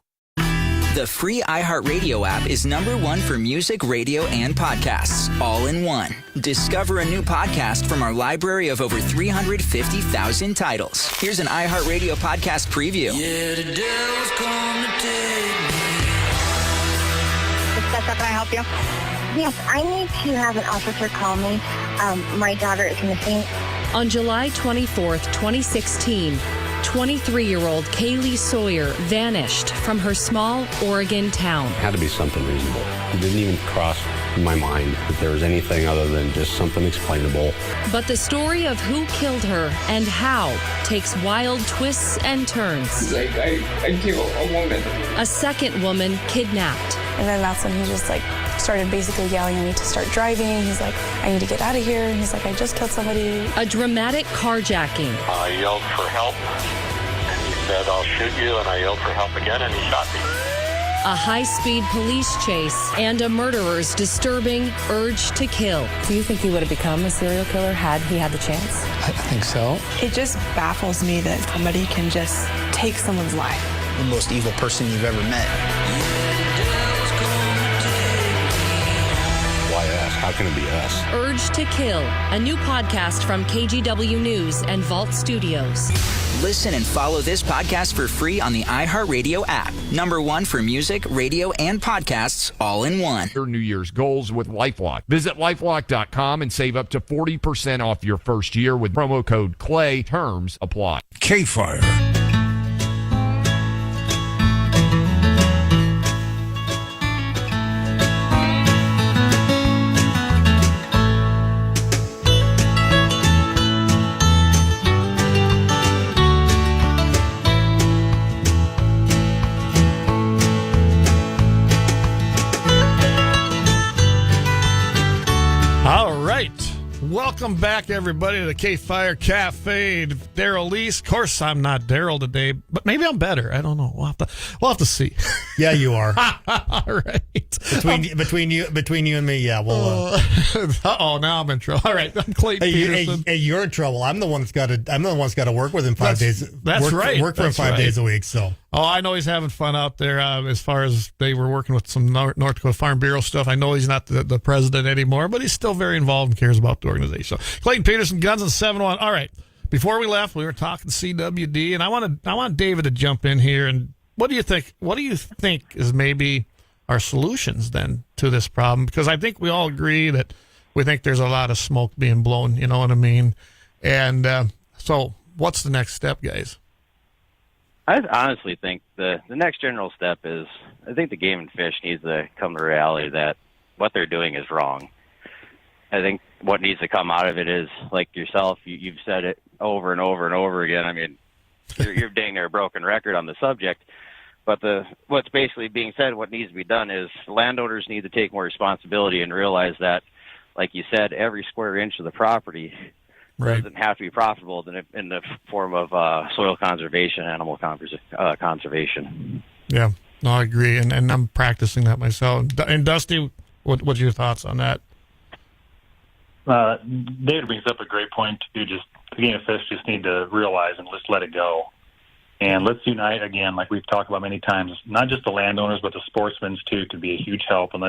The free iHeartRadio app is #1 for music, radio, and podcasts, all in one. Discover a new podcast from our library of over 350,000 titles. Here's an iHeartRadio podcast preview.
Yeah, the devil's come to take me.
Can I help you? Yes, I need to have an officer call me. My daughter is missing.
On July 24th, 2016, 23-year-old Kaylee Sawyer vanished from her small Oregon town.
It had to be something reasonable. It didn't even cross my mind that there was anything other than just something explainable.
But the story of who killed her and how takes wild twists and turns.
He's like, I killed a woman.
A second woman kidnapped.
And then that's when he just started basically yelling at me to start driving. He's like, I need to get out of here. And he's like, I just killed somebody.
A dramatic carjacking.
I yelled for help, and he said, I'll shoot you, and I yelled for help again, and he shot me.
A high-speed police chase and a murderer's disturbing urge to kill.
Do you think he would have become a serial killer had he had the chance?
I think so.
It just baffles me that somebody can just take someone's life.
The most evil person you've ever met.
Why us? How can it be us?
Urge to Kill, a new podcast from KGW News and Vault Studios.
Listen and follow this podcast for free on the iHeartRadio app. #1 for music, radio, and podcasts, all in one.
Your New Year's goals with LifeLock. Visit LifeLock.com and save up to 40% off your first year with promo code CLAY. Terms apply.
KFYR.
Welcome back, everybody, to the KFYR Cafe. Daryl Lease. Of course, I'm not Daryl today, but maybe I'm better. I don't know. We'll have to see.
Yeah, you are.
All right.
Between you and me, yeah. We'll.
Now I'm in trouble. All right, I'm Clayton Pederson.
Hey, you're in trouble. I'm the one that's got to work with him 5 days.
That's right.
Work for him 5 days a week. So.
Oh, I know he's having fun out there. As far as they were working with some North Dakota Farm Bureau stuff, I know he's not the president anymore, but he's still very involved and cares about the organization. So, Clayton Pederson, Guns and 7-1. All right. Before we left, we were talking CWD, and I want David to jump in here. And what do you think? What do you think is maybe our solutions then to this problem? Because I think we all agree that we think there's a lot of smoke being blown. You know what I mean? And so, what's the next step, guys?
I honestly think the next general step is, I think the Game and Fish needs to come to reality that what they're doing is wrong. I think what needs to come out of it is, like yourself, you've said it over and over and over again. I mean, you're dang near a broken record on the subject. But what's basically being said, what needs to be done is landowners need to take more responsibility and realize that, like you said, every square inch of the property doesn't have to be profitable in the form of soil conservation, animal conservation.
Yeah, no, I agree, and I'm practicing that myself. And Dusty, what's your thoughts on that?
David brings up a great point too. Just the Game and Fish just need to realize and just let it go, and let's unite again, like we've talked about many times. Not just the landowners, but the sportsmen too could be a huge help. And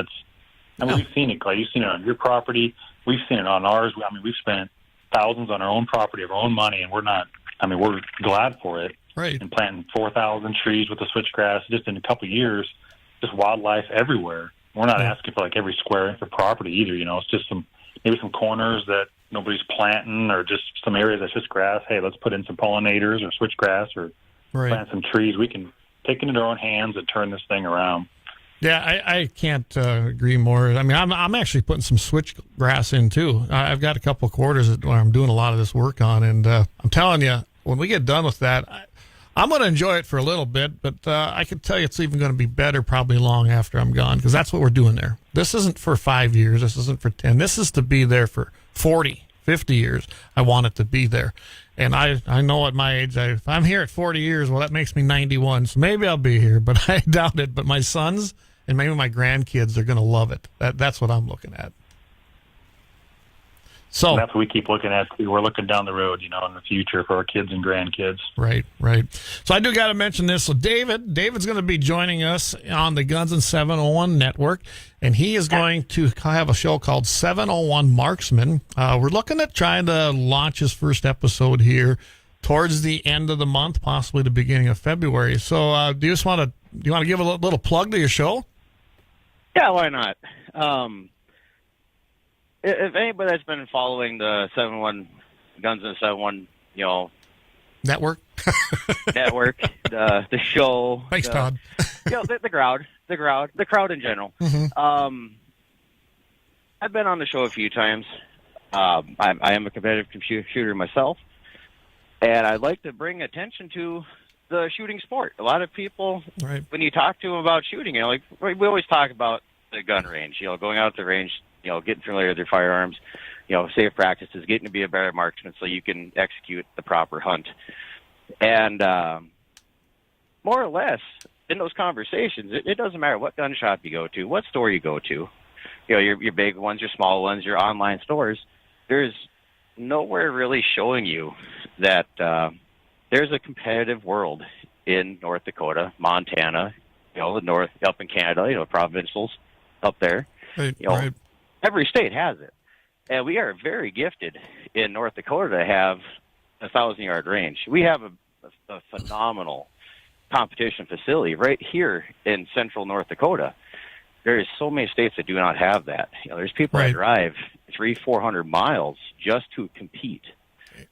we've seen it, Clay. You've seen it on your property. We've seen it on ours. I mean, we've spent thousands on our own property of our own money, and we're glad for it.
Right.
And planting 4,000 trees with the switchgrass just in a couple of years, just wildlife everywhere. We're not asking for like every square inch of property either. You know, it's just maybe some corners that nobody's planting, or just some areas that's just grass. Hey, let's put in some pollinators or switchgrass or plant some trees. We can take it into our own hands and turn this thing around.
Yeah, I can't agree more. I mean, I'm actually putting some switchgrass in too. I've got a couple of quarters where I'm doing a lot of this work on, and I'm telling you, when we get done with that, I'm going to enjoy it for a little bit, but I can tell you it's even going to be better probably long after I'm gone, because that's what we're doing there. This isn't for 5 years. This isn't for 10. This is to be there for 40, 50 years. I want it to be there. And I know at my age, if I'm here at 40 years, well, that makes me 91. So maybe I'll be here, but I doubt it. But my sons and maybe my grandkids are going to love it. That's what I'm looking at. So
and that's what we keep looking at. We're looking down the road, in the future for our kids and grandkids.
Right. So I do got to mention this. So David's going to be joining us on the Guns and 701 network, and he is going to have a show called 701 Marksman. We're looking at trying to launch his first episode here towards the end of the month, possibly the beginning of February. So do you want to give a little plug to your show?
Yeah, why not? If anybody that's been following the 7-1 Guns and 7-1,
network,
the show.
Thanks, Todd.
The crowd in general.
Mm-hmm.
I've been on the show a few times. I am a competitive shooter myself, and I'd like to bring attention to the shooting sport. A lot of people, when you talk to them about shooting, we always talk about the gun range, going out to the range, getting familiar with their firearms, safe practices, getting to be a better marksman so you can execute the proper hunt. And more or less, in those conversations, it doesn't matter what gun shop you go to, what store you go to, your big ones, your small ones, your online stores, there's nowhere really showing you that there's a competitive world in North Dakota, Montana, the north, up in Canada, provincials up there.
Right.
Every state has it. And we are very gifted in North Dakota to have a 1,000-yard range. We have a phenomenal competition facility right here in central North Dakota. There is so many states that do not have that. There's people that drive 300-400 miles just to compete,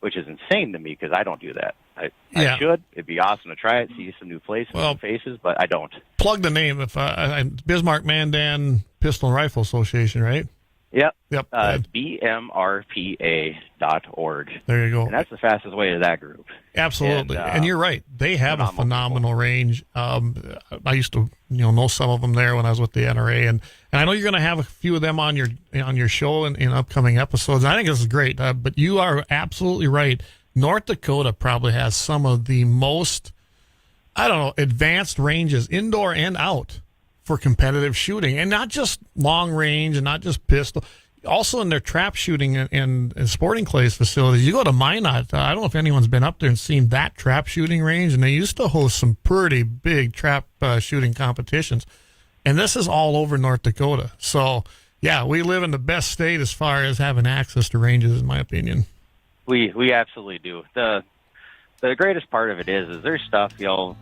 which is insane to me because I don't do that. I should. It'd be awesome to try it, see some new places, new faces, but I don't.
Plug the name. If Bismarck Mandan Pistol and Rifle Association, right?
Yep. BMRPA.org.
There you go.
And that's the fastest way to that group.
Absolutely. And you're right. They have a phenomenal range. I used to know some of them there when I was with the NRA, and I know you're going to have a few of them on your show in upcoming episodes. I think this is great. But you are absolutely right. North Dakota probably has some of the most, advanced ranges, indoor and out, for competitive shooting, and not just long range and not just pistol. Also in their trap shooting and sporting clays facilities. You go to Minot, I don't know if anyone's been up there and seen that trap shooting range, and they used to host some pretty big trap shooting competitions. And this is all over North Dakota. So, yeah, we live in the best state as far as having access to ranges, in my opinion.
We absolutely do. The greatest part of it is there's stuff,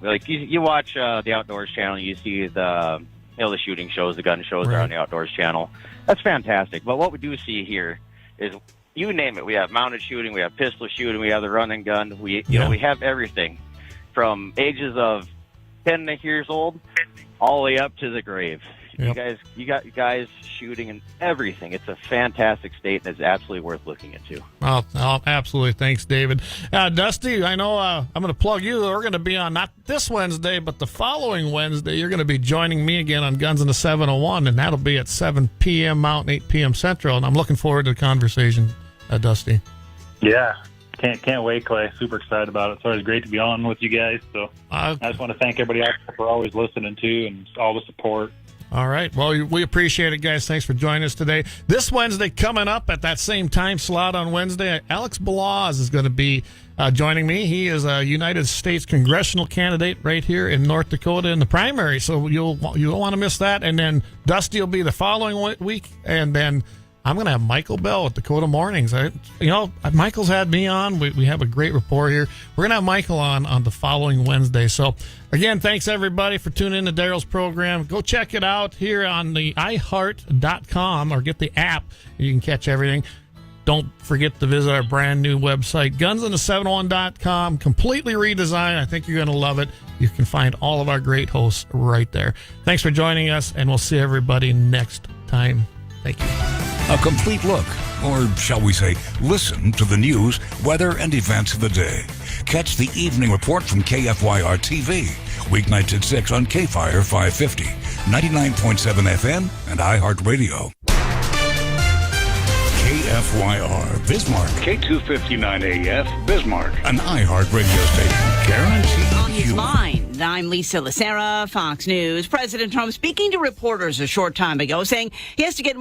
like you watch the Outdoors Channel, you see the shooting shows, the gun shows are on the Outdoors Channel. That's fantastic. But what we do see here is, you name it. We have mounted shooting, we have pistol shooting, we have the run and gun. We have everything from ages of 10 years old all the way up to the grave.
Yep.
You got guys shooting and everything. It's a fantastic state, and it's absolutely worth looking into.
Oh, absolutely. Thanks, David. Dusty, I know I'm going to plug you. We're going to be on not this Wednesday, but the following Wednesday. You're going to be joining me again on Guns in the 701, and that'll be at 7 p.m. Mountain, 8 p.m. Central. And I'm looking forward to the conversation, Dusty.
Yeah. Can't wait, Clay. Super excited about it. It's always great to be on with you guys. So I just want to thank everybody out there for always listening to and all the support.
All right. Well, we appreciate it, guys. Thanks for joining us today. This Wednesday, coming up at that same time slot on Wednesday, Alex Balaz is going to be joining me. He is a United States congressional candidate right here in North Dakota in the primary, so you don't want to miss that. And then Dusty will be the following week, and then I'm going to have Michael Bell at Dakota Mornings. Michael's had me on. We have a great rapport here. We're going to have Michael on the following Wednesday. So, again, thanks, everybody, for tuning in to Daryl's program. Go check it out here on the iHeart.com or get the app. You can catch everything. Don't forget to visit our brand new website, gunsinthe701.com. Completely redesigned. I think you're going to love it. You can find all of our great hosts right there. Thanks for joining us, and we'll see everybody next time. Thank you.
A complete look, or shall we say, listen to the news, weather, and events of the day. Catch the evening report from KFYR TV, weeknights at 6 on KFYR 550, 99.7 FM, and iHeartRadio. KFYR Bismarck.
K259AF Bismarck.
An iHeartRadio station. Guaranteed.
On his mind, I'm Lisa Lacera, Fox News. President Trump speaking to reporters a short time ago, saying he has to get